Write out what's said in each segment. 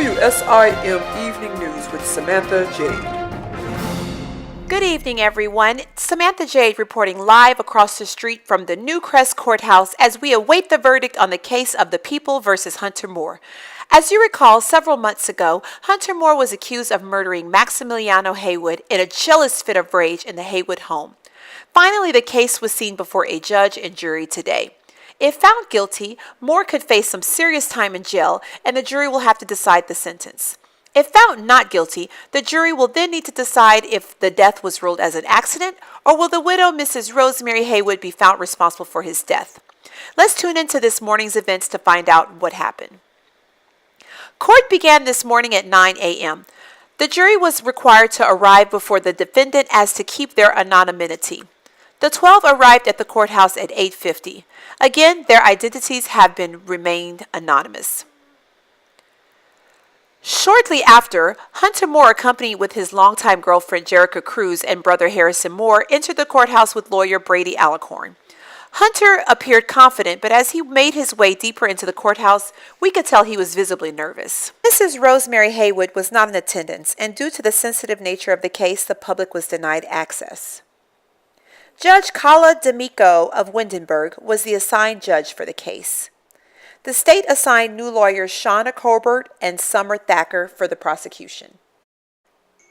WSIM Evening News with Samantha Jade. Good evening, everyone. Samantha Jade reporting live across the street from the Newcrest Court House as we await the verdict on the case of the People versus Hunter Moore. As you recall, several months ago, Hunter Moore was accused of murdering Maximiliano Haywood in a jealous fit of rage in the Haywood home. Finally, the case was seen before a judge and jury today. If found guilty, Moore could face some serious time in jail, and the jury will have to decide the sentence. If found not guilty, the jury will then need to decide if the death was ruled as an accident, or will the widow, Mrs. Rosemary Haywood, be found responsible for his death. Let's tune into this morning's events to find out what happened. Court began this morning at 9 a.m. The jury was required to arrive before the defendant as to keep their anonymity. The 12 arrived at the courthouse at 8:50. Again, their identities have remained anonymous. Shortly after, Hunter Moore, accompanied with his longtime girlfriend Jerica Cruz and brother Harrison Moore, entered the courthouse with lawyer Brady Alicorn. Hunter appeared confident, but as he made his way deeper into the courthouse, we could tell he was visibly nervous. Mrs. Rosemary Haywood was not in attendance, and due to the sensitive nature of the case, the public was denied access. Judge Kala D'Amico of Windenburg was the assigned judge for the case. The state assigned new lawyers Shauna Colbert and Summer Thacker for the prosecution.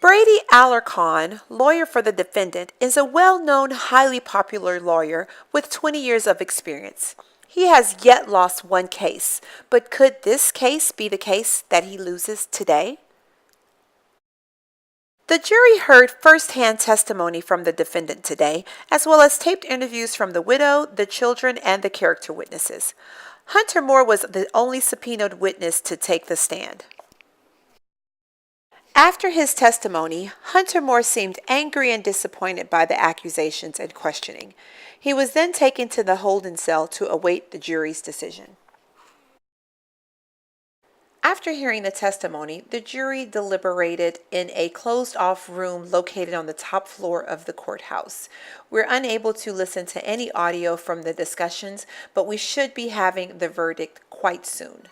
Brady Alarcon, lawyer for the defendant, is a well-known, highly popular lawyer with 20 years of experience. He has yet lost one case, but could this case be the case that he loses today? The jury heard first-hand testimony from the defendant today, as well as taped interviews from the widow, the children, and the character witnesses. Hunter Moore was the only subpoenaed witness to take the stand. After his testimony, Hunter Moore seemed angry and disappointed by the accusations and questioning. He was then taken to the holding cell to await the jury's decision. After hearing the testimony, the jury deliberated in a closed-off room located on the top floor of the courthouse. We're unable to listen to any audio from the discussions, but we should be having the verdict quite soon.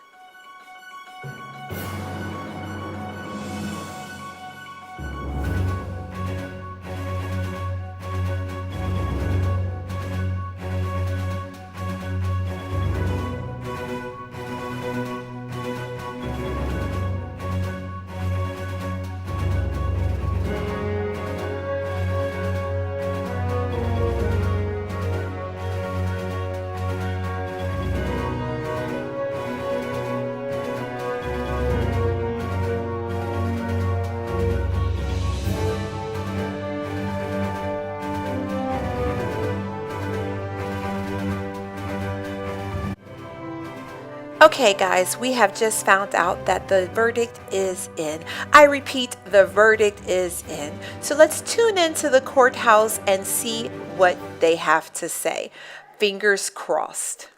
Okay guys, we have just found out that the verdict is in. I repeat, the verdict is in. So let's tune into the courthouse and see what they have to say. Fingers crossed.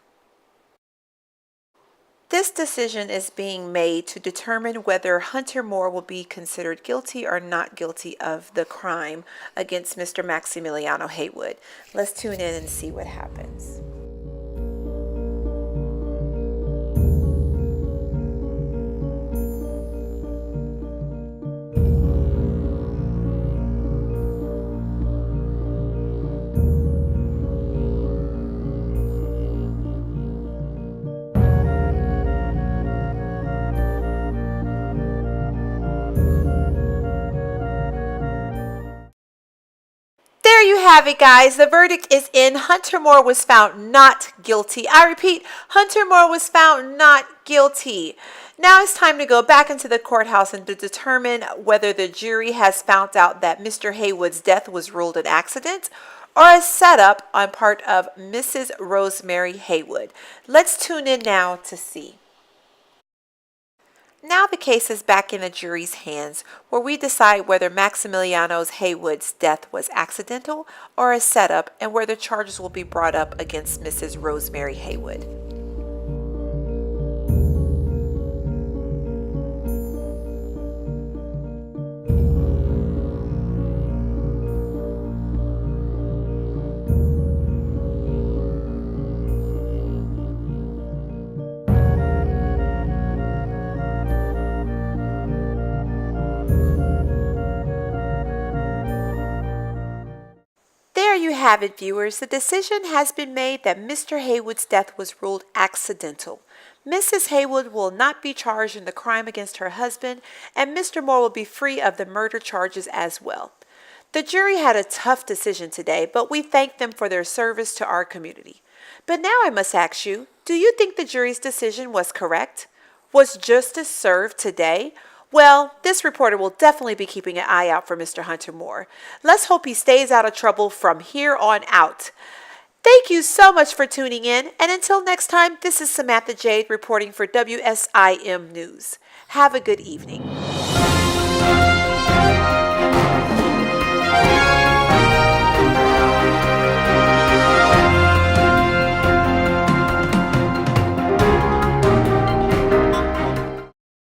This decision is being made to determine whether Hunter Moore will be considered guilty or not guilty of the crime against Mr. Maximiliano Haywood. Let's tune in and see what happens. There you have it, guys. The verdict is in. Hunter Moore was found not guilty. I repeat, Hunter Moore was found not guilty. Now it's time to go back into the courthouse and to determine whether the jury has found out that Mr. Haywood's death was ruled an accident or a setup on part of Mrs. Rosemary Haywood. Let's tune in now to see. Now the case is back in the jury's hands, where we decide whether Maximiliano Haywood's death was accidental or a setup, and whether charges will be brought up against Mrs. Rosemary Haywood. have it, viewers, the decision has been made that Mr. Haywood's death was ruled accidental. Mrs. Haywood will not be charged in the crime against her husband, and Mr. Moore will be free of the murder charges as well. The jury had a tough decision today, but we thank them for their service to our community. But now I must ask you, do you think the jury's decision was correct? Was justice served today? Well, this reporter will definitely be keeping an eye out for Mr. Hunter Moore. Let's hope he stays out of trouble from here on out. Thank you so much for tuning in, and until next time, this is Samantha Jade reporting for WSIM News. Have a good evening.